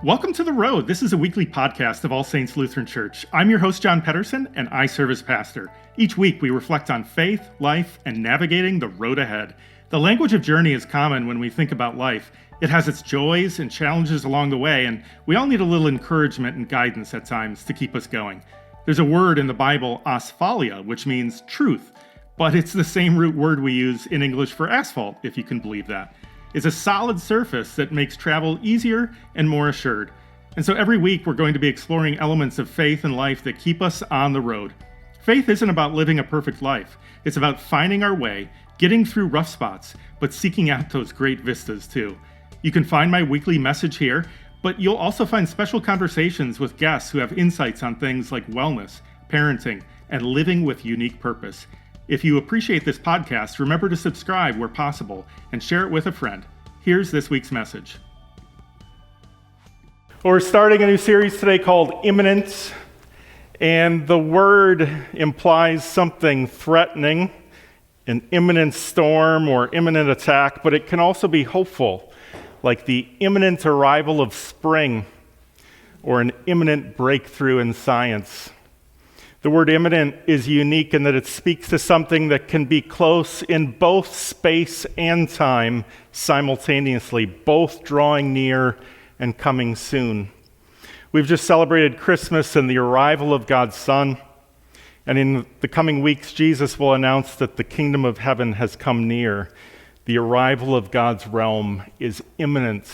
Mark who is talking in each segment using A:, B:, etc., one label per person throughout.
A: Welcome to The Road. This is a weekly podcast of All Saints Lutheran Church. I'm your host, John Pedersen, and I serve as pastor. Each week, we reflect on faith, life, and navigating the road ahead. The language of journey is common when we think about life. It has its joys and challenges along the way, and we all need a little encouragement and guidance at times to keep us going. There's a word in the Bible, asphalia, which means truth, but it's the same root word we use in English for asphalt, if you can believe that. It's a solid surface that makes travel easier and more assured. And so every week we're going to be exploring elements of faith and life that keep us on the road. Faith isn't about living a perfect life. It's about finding our way, getting through rough spots, but seeking out those great vistas too. You can find my weekly message here, but you'll also find special conversations with guests who have insights on things like wellness, parenting, and living with unique purpose. If you appreciate this podcast, remember to subscribe where possible and share it with a friend. Here's this week's message. Well, we're starting a new series today called Imminent, and the word implies something threatening, an imminent storm or imminent attack, but it can also be hopeful, like the imminent arrival of spring or an imminent breakthrough in science. The word imminent is unique in that it speaks to something that can be close in both space and time simultaneously, both drawing near and coming soon. We've just celebrated Christmas and the arrival of God's Son, and in the coming weeks, Jesus will announce that the kingdom of heaven has come near. The arrival of God's realm is imminent.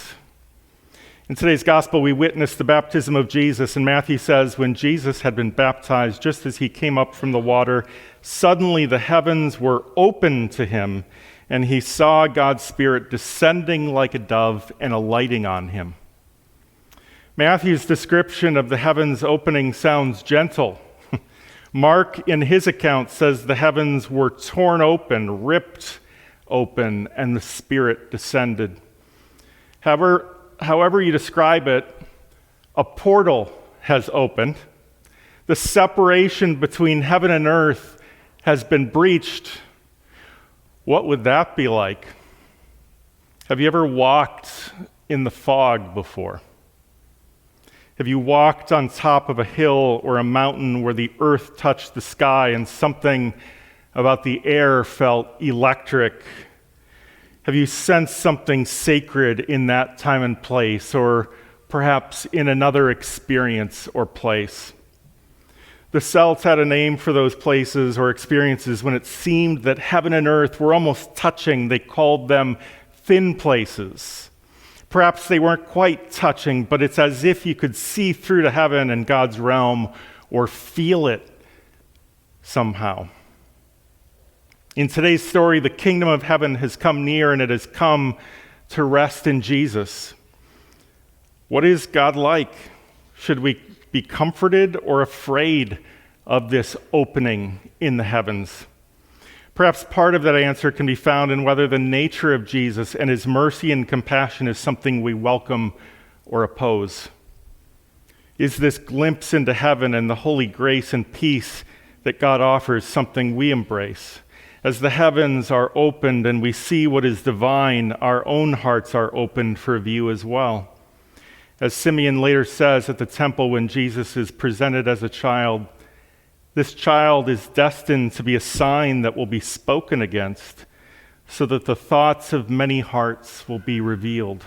A: In today's gospel, we witness the baptism of Jesus, and Matthew says, when Jesus had been baptized, just as he came up from the water, suddenly the heavens were opened to him, and he saw God's Spirit descending like a dove and alighting on him. Matthew's description of the heavens opening sounds gentle. Mark, in his account, says the heavens were torn open, ripped open, and the Spirit descended. However you describe it, a portal has opened. The separation between heaven and earth has been breached. What would that be like? Have you ever walked in the fog before? Have you walked on top of a hill or a mountain where the earth touched the sky and something about the air felt electric? Have you sensed something sacred in that time and place, or perhaps in another experience or place? The Celts had a name for those places or experiences when it seemed that heaven and earth were almost touching. They called them thin places. Perhaps they weren't quite touching, but it's as if you could see through to heaven and God's realm or feel it somehow. In today's story, the kingdom of heaven has come near, and it has come to rest in Jesus. What is God like? Should we be comforted or afraid of this opening in the heavens? Perhaps part of that answer can be found in whether the nature of Jesus and his mercy and compassion is something we welcome or oppose. Is this glimpse into heaven and the holy grace and peace that God offers something we embrace? As the heavens are opened and we see what is divine, our own hearts are opened for view as well. As Simeon later says at the temple when Jesus is presented as a child, this child is destined to be a sign that will be spoken against, so that the thoughts of many hearts will be revealed.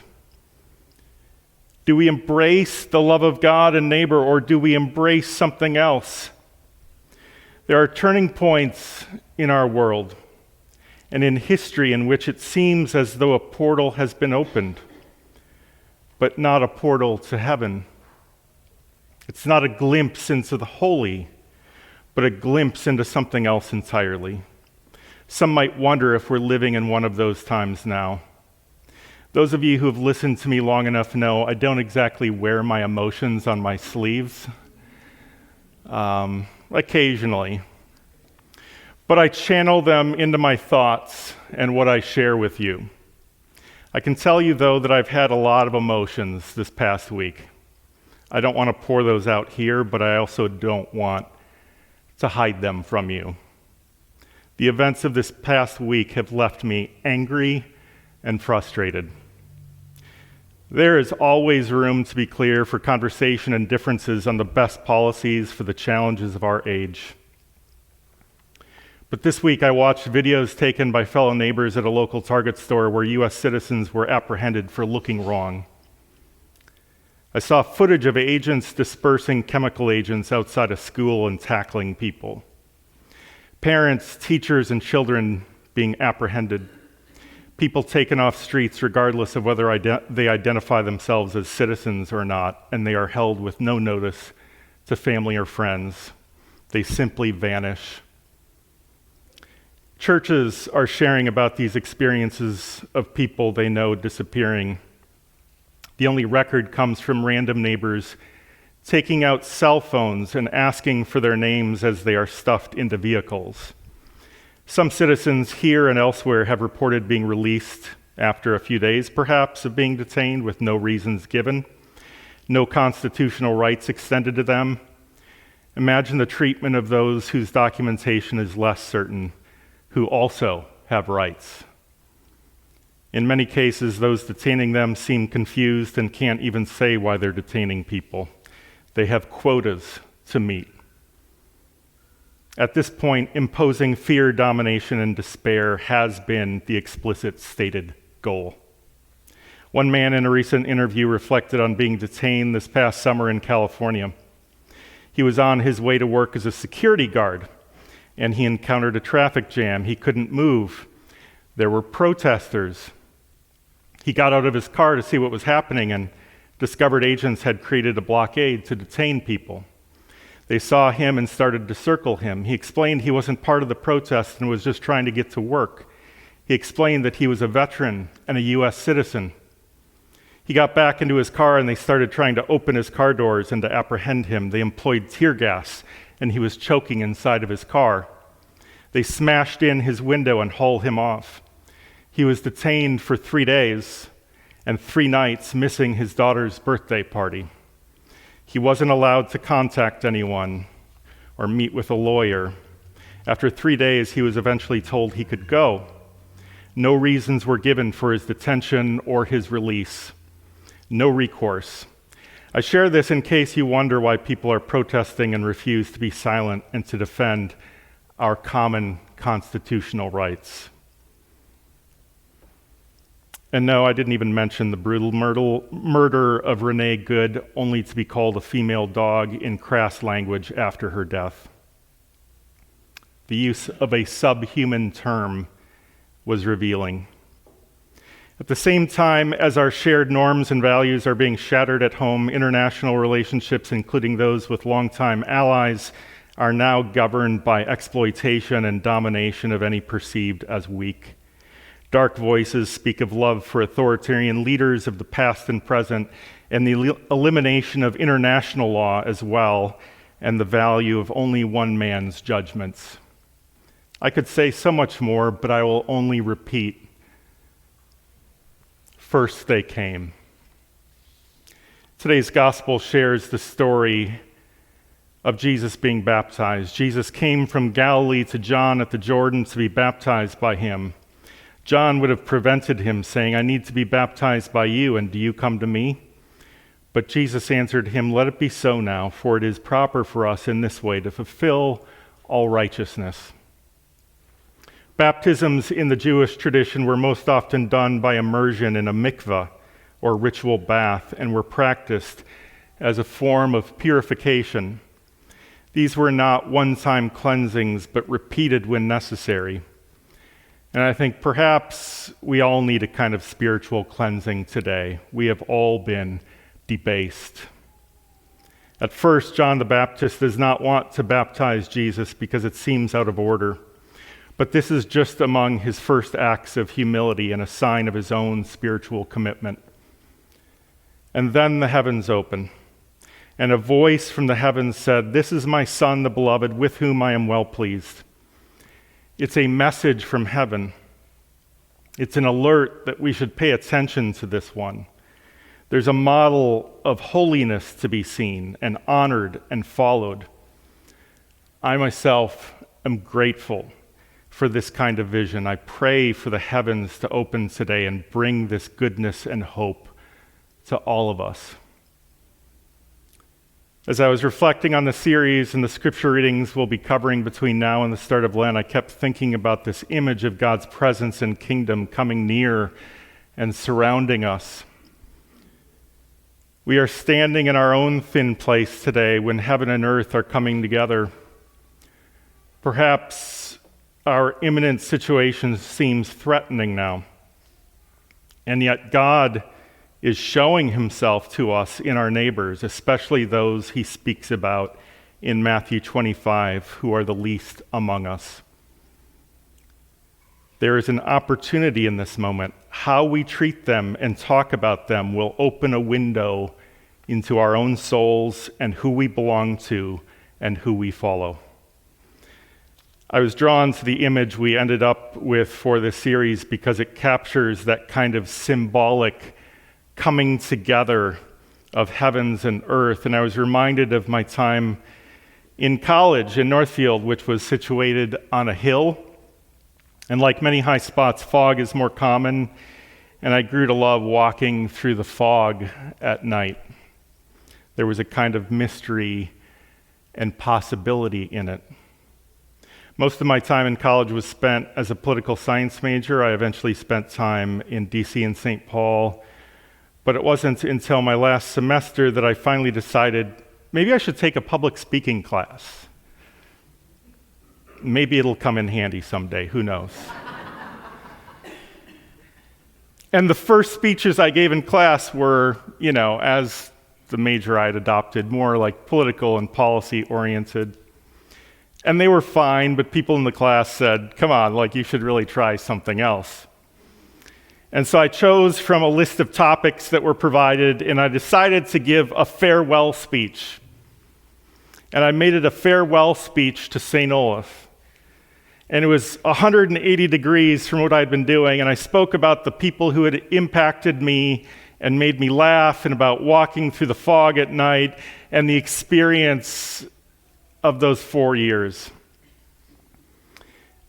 A: Do we embrace the love of God and neighbor, or do we embrace something else? There are turning points in our world and in history in which it seems as though a portal has been opened, but not a portal to heaven. It's not a glimpse into the holy, but a glimpse into something else entirely. Some might wonder if we're living in one of those times now. Those of you who have listened to me long enough know I don't exactly wear my emotions on my sleeves. Occasionally. But I channel them into my thoughts and what I share with you. I can tell you, though, that I've had a lot of emotions this past week. I don't want to pour those out here, but I also don't want to hide them from you. The events of this past week have left me angry and frustrated. There is always room, to be clear, for conversation and differences on the best policies for the challenges of our age. But this week I watched videos taken by fellow neighbors at a local Target store where U.S. citizens were apprehended for looking wrong. I saw footage of agents dispersing chemical agents outside a school and tackling people. Parents, teachers, and children being apprehended. People taken off streets regardless of whether they identify themselves as citizens or not, and they are held with no notice to family or friends. They simply vanish. Churches are sharing about these experiences of people they know disappearing. The only record comes from random neighbors taking out cell phones and asking for their names as they are stuffed into vehicles. Some citizens here and elsewhere have reported being released after a few days, perhaps, of being detained with no reasons given, no constitutional rights extended to them. Imagine the treatment of those whose documentation is less certain, who also have rights. In many cases, those detaining them seem confused and can't even say why they're detaining people. They have quotas to meet. At this point, imposing fear, domination, and despair has been the explicit stated goal. One man in a recent interview reflected on being detained this past summer in California. He was on his way to work as a security guard, and he encountered a traffic jam. He couldn't move. There were protesters. He got out of his car to see what was happening and discovered agents had created a blockade to detain people. They saw him and started to circle him. He explained he wasn't part of the protest and was just trying to get to work. He explained that he was a veteran and a U.S. citizen. He got back into his car and they started trying to open his car doors and to apprehend him. They employed tear gas and he was choking inside of his car. They smashed in his window and hauled him off. He was detained for 3 days and 3 nights, missing his daughter's birthday party. He wasn't allowed to contact anyone or meet with a lawyer. After 3 days, he was eventually told he could go. No reasons were given for his detention or his release. No recourse. I share this in case you wonder why people are protesting and refuse to be silent and to defend our common constitutional rights. And no, I didn't even mention the brutal murder of Renee Good, only to be called a female dog in crass language after her death. The use of a subhuman term was revealing. At the same time as our shared norms and values are being shattered at home, international relationships, including those with longtime allies, are now governed by exploitation and domination of any perceived as weak. Dark voices speak of love for authoritarian leaders of the past and present, and the elimination of international law as well, and the value of only one man's judgments. I could say so much more, but I will only repeat. First they came. Today's gospel shares the story of Jesus being baptized. Jesus came from Galilee to John at the Jordan to be baptized by him. John would have prevented him, saying, "I need to be baptized by you, and do you come to me?" But Jesus answered him, "Let it be so now, for it is proper for us in this way to fulfill all righteousness." Baptisms in the Jewish tradition were most often done by immersion in a mikveh, or ritual bath, and were practiced as a form of purification. These were not one-time cleansings, but repeated when necessary. And I think perhaps we all need a kind of spiritual cleansing today. We have all been debased. At first, John the Baptist does not want to baptize Jesus because it seems out of order. But this is just among his first acts of humility and a sign of his own spiritual commitment. And then the heavens open, and a voice from the heavens said, "This is my Son, the beloved, with whom I am well pleased." It's a message from heaven. It's an alert that we should pay attention to this one. There's a model of holiness to be seen and honored and followed. I myself am grateful for this kind of vision. I pray for the heavens to open today and bring this goodness and hope to all of us. As I was reflecting on the series and the scripture readings we'll be covering between now and the start of Lent, I kept thinking about this image of God's presence and kingdom coming near and surrounding us. We are standing in our own thin place today when heaven and earth are coming together. Perhaps our imminent situation seems threatening now, and yet God is showing himself to us in our neighbors, especially those he speaks about in Matthew 25, who are the least among us. There is an opportunity in this moment. How we treat them and talk about them will open a window into our own souls and who we belong to and who we follow. I was drawn to the image we ended up with for this series because it captures that kind of symbolic coming together of heavens and earth. And I was reminded of my time in college in Northfield, which was situated on a hill. And like many high spots, fog is more common. And I grew to love walking through the fog at night. There was a kind of mystery and possibility in it. Most of my time in college was spent as a political science major. I eventually spent time in DC and St. Paul. But it wasn't until my last semester that I finally decided maybe I should take a public speaking class. Maybe it'll come in handy someday, who knows? And the first speeches I gave in class were, as the major I'd adopted, more like political and policy oriented. And they were fine, but people in the class said, come on, you should really try something else. And so I chose from a list of topics that were provided, and I decided to give a farewell speech. And I made it a farewell speech to St. Olaf. And it was 180 degrees from what I'd been doing, and I spoke about the people who had impacted me and made me laugh, and about walking through the fog at night, and the experience of those 4 years.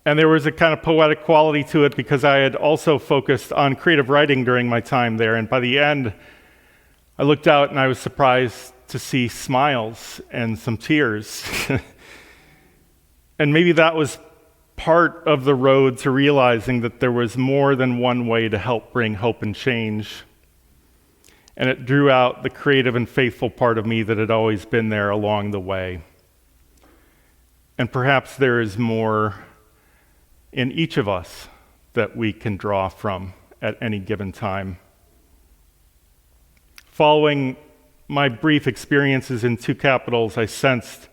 A: And there was a kind of poetic quality to it because I had also focused on creative writing during my time there. And by the end, I looked out and I was surprised to see smiles and some tears. And maybe that was part of the road to realizing that there was more than one way to help bring hope and change. And it drew out the creative and faithful part of me that had always been there along the way. And perhaps there is more in each of us that we can draw from at any given time. Following my brief experiences in two capitals, I sensed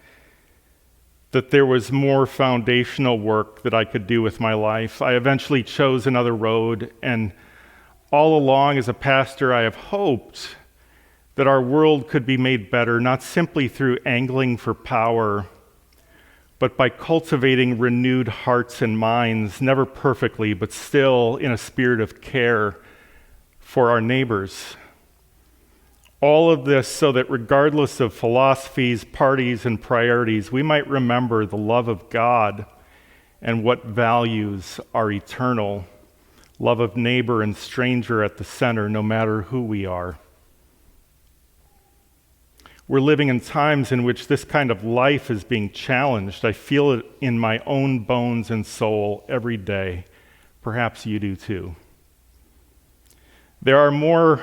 A: that there was more foundational work that I could do with my life. I eventually chose another road, and all along as a pastor, I have hoped that our world could be made better, not simply through angling for power, but by cultivating renewed hearts and minds, never perfectly, but still in a spirit of care for our neighbors. All of this so that regardless of philosophies, parties, and priorities, we might remember the love of God and what values are eternal. Love of neighbor and stranger at the center, no matter who we are. We're living in times in which this kind of life is being challenged. I feel it in my own bones and soul every day. Perhaps you do too. There are more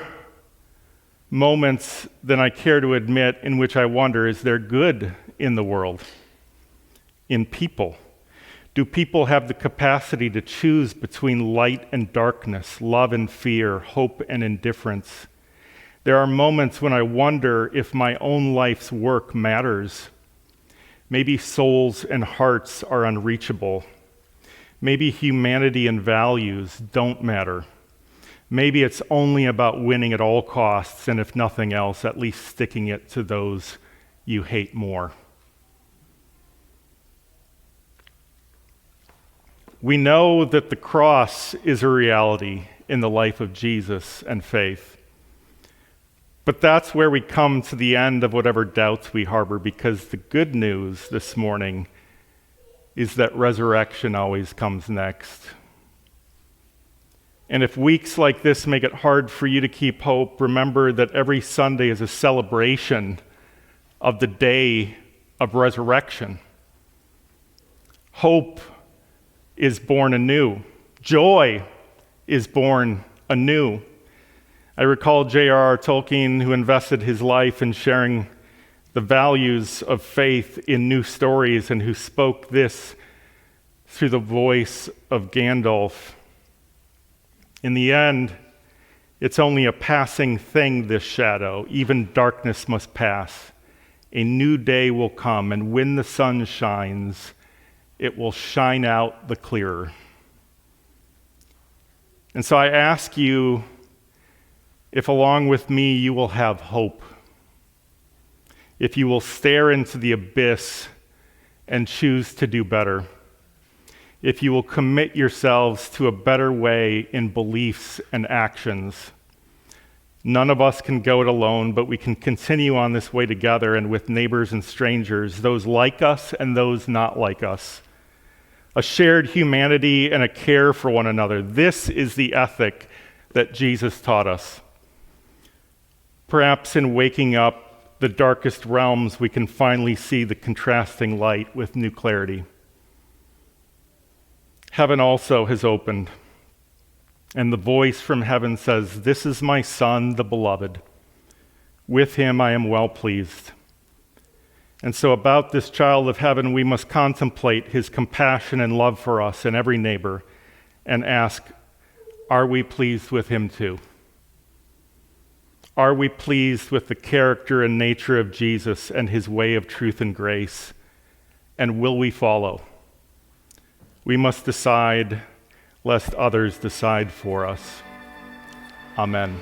A: moments than I care to admit in which I wonder, is there good in the world, in people? Do people have the capacity to choose between light and darkness, love and fear, hope and indifference? There are moments when I wonder if my own life's work matters. Maybe souls and hearts are unreachable. Maybe humanity and values don't matter. Maybe it's only about winning at all costs, and if nothing else, at least sticking it to those you hate more. We know that the cross is a reality in the life of Jesus and faith. But that's where we come to the end of whatever doubts we harbor, because the good news this morning is that resurrection always comes next. And if weeks like this make it hard for you to keep hope, remember that every Sunday is a celebration of the day of resurrection. Hope is born anew. Joy is born anew. I recall J.R.R. Tolkien, who invested his life in sharing the values of faith in new stories and who spoke this through the voice of Gandalf. In the end, it's only a passing thing, this shadow. Even darkness must pass. A new day will come, and when the sun shines, it will shine out the clearer. And so I ask you if along with me you will have hope, if you will stare into the abyss and choose to do better, if you will commit yourselves to a better way in beliefs and actions. None of us can go it alone, but we can continue on this way together and with neighbors and strangers, those like us and those not like us. A shared humanity and a care for one another. This is the ethic that Jesus taught us. Perhaps in waking up the darkest realms, we can finally see the contrasting light with new clarity. Heaven also has opened, and the voice from heaven says, "This is my Son, the beloved. With him I am well pleased." And so about this child of heaven, we must contemplate his compassion and love for us and every neighbor and ask, are we pleased with him too? Are we pleased with the character and nature of Jesus and his way of truth and grace? And will we follow? We must decide, lest others decide for us. Amen.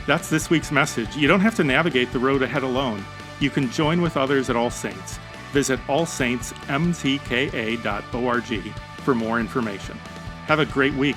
A: That's this week's message. You don't have to navigate the road ahead alone. You can join with others at All Saints. Visit allsaintsmtka.org for more information. Have a great week.